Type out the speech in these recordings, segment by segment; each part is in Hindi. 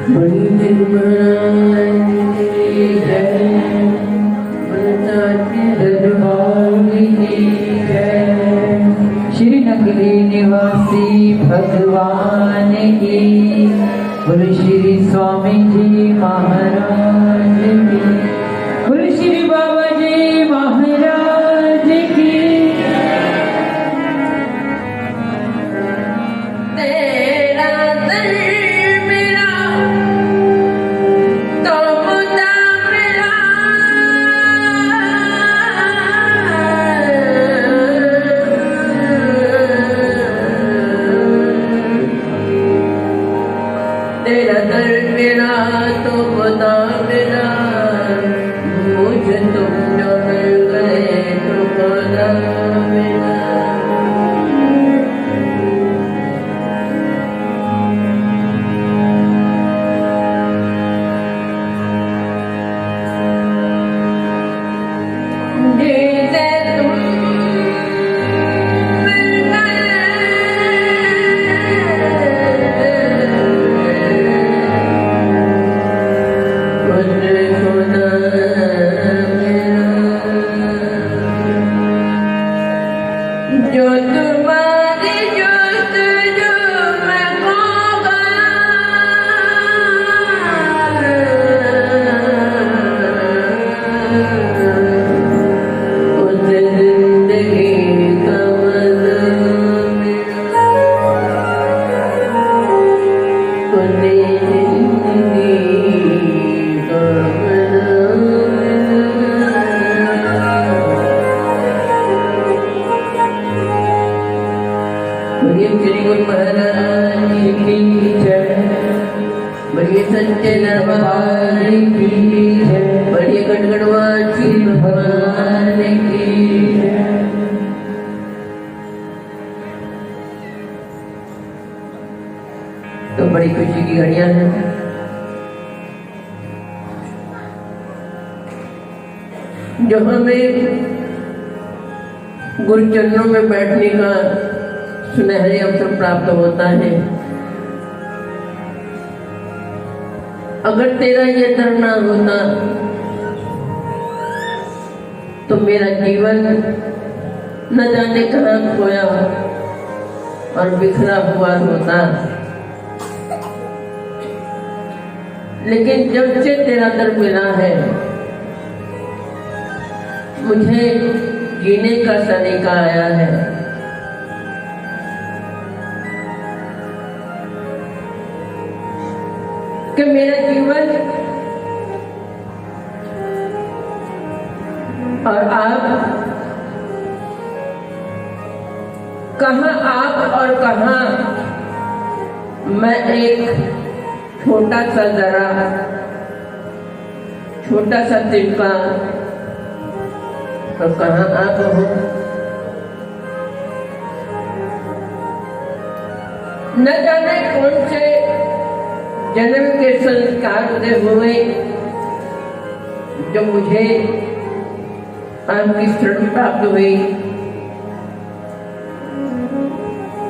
बड़ी निर्मल की जय, बनताती दरबार की जय, श्री नगरी निवासी भगवान की, बोलो श्री स्वामी जी महाराज की, बोलो श्री बाबा जी महाराज की। तेरा दर मेरा तो बता मेरा, मुझे तुम जो मिल गए तो बता मेरा। जो तुम्हारी जोत जो मैं होगा, उस जिंदगी का मजा मेरा, उस जिंदगी का बोलिए श्री गुरु महाराज की जय, बोलिए सच्चे दरबार की जय, बोलिए गढ़गढ़वासी भगवान की जय। तो बड़ी खुशी की घड़ियां हैं, जो हमें गुरु चरणों में बैठने का सुनहरे अवसर प्राप्त होता है। अगर तेरा ये दर ना होता तो मेरा जीवन न जाने कहाँ खोया और बिखरा हुआ होता। लेकिन जब से तेरा दर मिला है, मुझे जीने का सलीका आया है। कि मेरा जीवन और आप कहाँ, आप और कहाँ मैं एक छोटा सा जरा, छोटा सा तिनका, तो कहाँ आप हो। न जाने कौन से जन्म के संस्कार उदय हुए जो मुझे आपकी शरण प्राप्त हुई।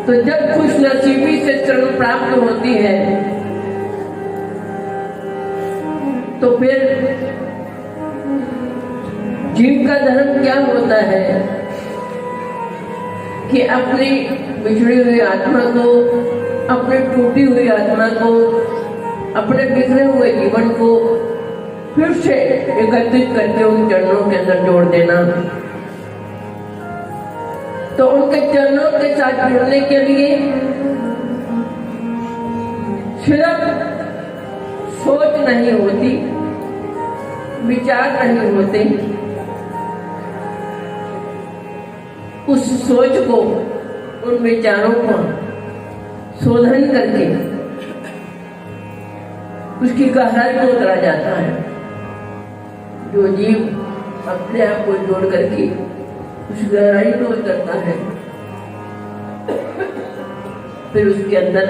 तो जब खुश नसीबी से शरण प्राप्त होती है तो फिर जीव का धर्म क्या होता है कि अपनी बिछड़ी हुई आत्मा को, अपनी टूटी हुई आत्मा को, अपने बिखरे हुए जीवन को फिर से एकत्रित करके उन चरणों के अंदर जोड़ देना। तो उनके चरणों के साथ जुड़ने के लिए सिर्फ सोच नहीं होती, विचार नहीं होते, उस सोच को, उन विचारों को शोधन करके उसकी गहराई में उतरा जाता है। जो जीव अपने आप को जोड़ करके उस गहराई में उतरता है, फिर उसके अंदर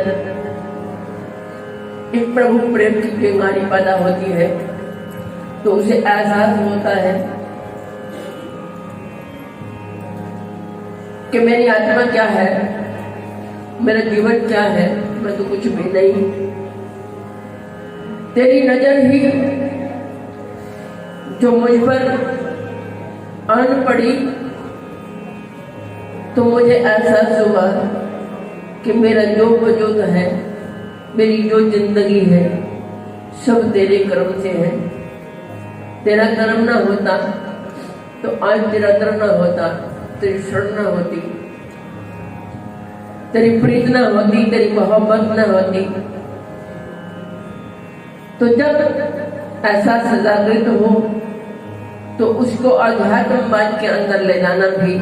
एक प्रभु प्रेम की चिंगारी पैदा होती है। तो उसे एहसास होता है कि मेरी आत्मा क्या है, मेरा जीवन क्या है, मैं तो कुछ भी नहीं। तेरी नजर ही जो मुझ पर आन पड़ी तो मुझे एहसास हुआ कि मेरा जो वजूद है, मेरी जो जिंदगी है, सब तेरे कर्म से है। तेरा कर्म ना होता तो आज तेरा दर ना होता, तेरी शरण ना होती, तेरी प्रीत ना होती, तेरी मोहब्बत ना होती। तो जब ऐसा सजागृत हो तो उसको अध्यात्मवाद के अंदर ले जाना भी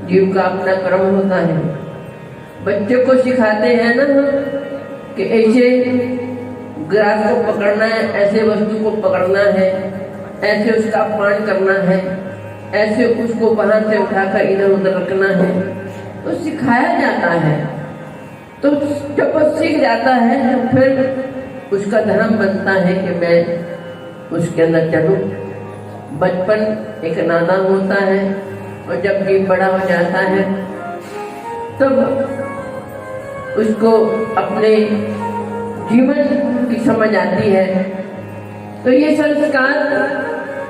जीव का अपना कर्म होता है। बच्चे को सिखाते हैं ना कि ऐसे ग्रास को पकड़ना है, ऐसे वस्तु को पकड़ना है, ऐसे उसका अपमान करना है, ऐसे उसको वहां से उठाकर इधर उधर रखना है, तो सिखाया जाता है। तो जब वो सीख जाता है तो फिर उसका धर्म बनता है कि मैं उसके अंदर चलूं। बचपन एक नादान होता है और जब जीव बड़ा हो जाता है तब उसको अपने जीवन की समझ आती है। तो ये संस्कार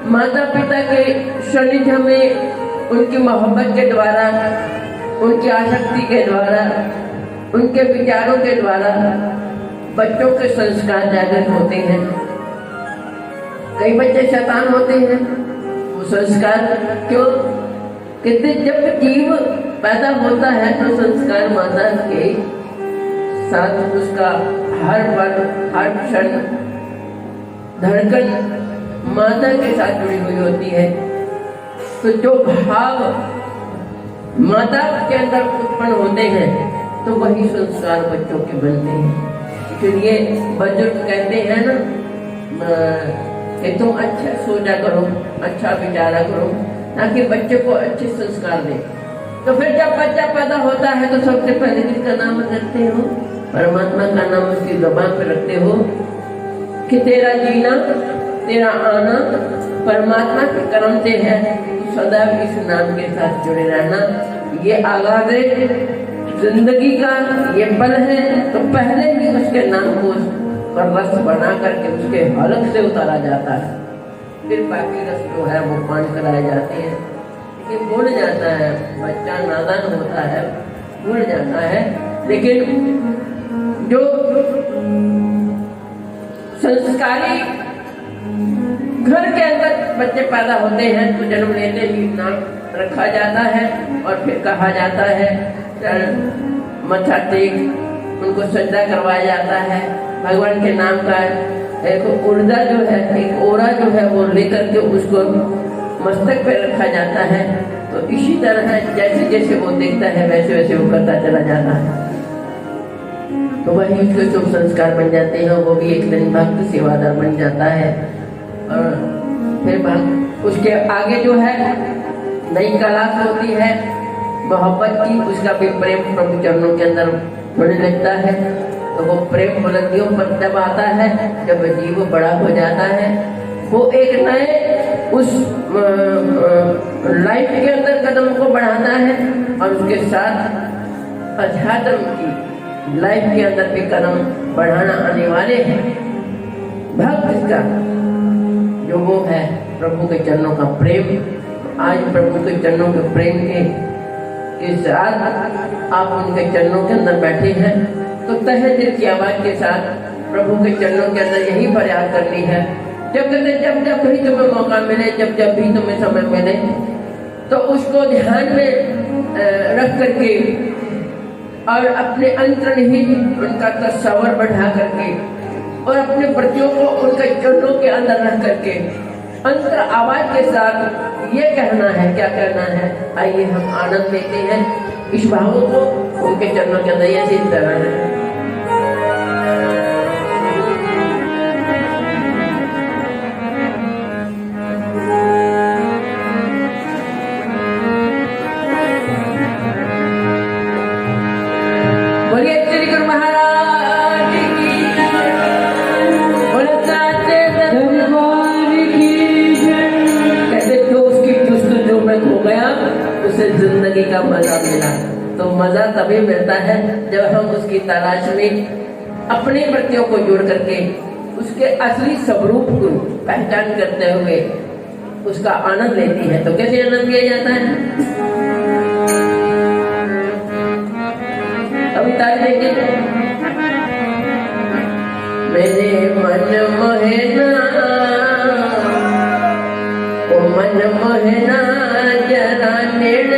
माता पिता के सानिध्य में उनकी मोहब्बत के द्वारा, उनकी आसक्ति के द्वारा, उनके विचारों के द्वारा बच्चों के संस्कार जागृत होते हैं। कई बच्चे शैतान होते हैं, वो संस्कार क्यों? कहते जब जीव पैदा होता है तो संस्कार माता के साथ उसका हर पल हर क्षण धड़कन माता के साथ जुड़ी हुई होती है। तो जो भाव माता के अंदर उत्पन्न होते हैं तो वही संस्कार बच्चों के बनते हैं। इसलिए बुजुर्ग कहते हैं ना कि तुम अच्छा सोचा करो, अच्छा विचारा करो, ताकि बच्चे को अच्छे संस्कार दे। तो फिर जब बच्चा पैदा होता है तो सबसे पहले किसका नाम रखते हो? परमात्मा का नाम उसकी ज़ुबान पर रखते हो कि तेरा जीना, तेरा आना परमात्मा के कर्म से है। सदैव इस नाम के साथ जुड़े रहना। ये आगाज जिंदगी का ये पल है, तो पहले ही उसके नाम को रस बना करके उसके हलक से उतारा जाता है, फिर बाकी रस जो है वो पान कराए जाते हैं। ये भूल जाता है, बच्चा नादान होता है, भूल जाता है। लेकिन जो संस्कारी घर के अंदर बच्चे पैदा होते हैं तो जन्म लेते ही नाम रखा जाता है और फिर कहा जाता है, मत्था टेक, उनको सजदा करवाया जाता है। भगवान के नाम का एक ऊर्जा जो है, एक ओरा जो है वो लेकर के उसको मस्तक पे रखा जाता है। तो इसी तरह जैसे जैसे वो देखता है वैसे वैसे वो करता चला जाता है। तो वही उसके शुभ संस्कार बन जाते हैं। वो भी एक दिन भक्त सेवादार बन जाता है। और फिर उसके आगे जो है नई क्लास होती है मोहब्बत की, उसका भी प्रेम प्रभु चरणों के अंदर होने लगता है। तो वो प्रेम बुलंदियों पर जब आता है, जब जीव बड़ा हो जाता है, वो एक नए उस लाइफ के अंदर कदम को बढ़ाता है और उसके साथ अध्यात्म की लाइफ के अंदर भी कदम बढ़ाना अनिवार्य है। भक्त का जो वो है प्रभु के चरणों का प्रेम। आज प्रभु के चरणों के प्रेम के साथ आप उनके चरणों के अंदर बैठे हैं तो तहे दिल की आवाज के साथ प्रभु के चरणों के अंदर यही प्रयास करनी है। जब जब भी तुम्हें मौका मिले, जब भी तुम्हें समय मिले, तो उसको ध्यान में रख करके और अपने अंतर्निहित उनका तस्वर बढ़ा करके और अपने प्रतियों को उनके चरणों के अंदर रख करके अंतर आवाज के साथ ये कहना है। क्या कहना है? आइए हम आनंद लेते हैं इस भावों को उनके चरणों के अंदर ऐसे ही तरह है। जिंदगी का मजा मिला तो मजा तभी मिलता है जब हम उसकी तलाश में अपने वृत्तियों को जोड़ करके उसके असली स्वरूप को पहचान करते हुए उसका आनंद लेती है। तो कैसे आनंद लिया जाता है? अभी तारीफ देखें, मेरे मन मोहना ओ मन मोहना जरा नेड़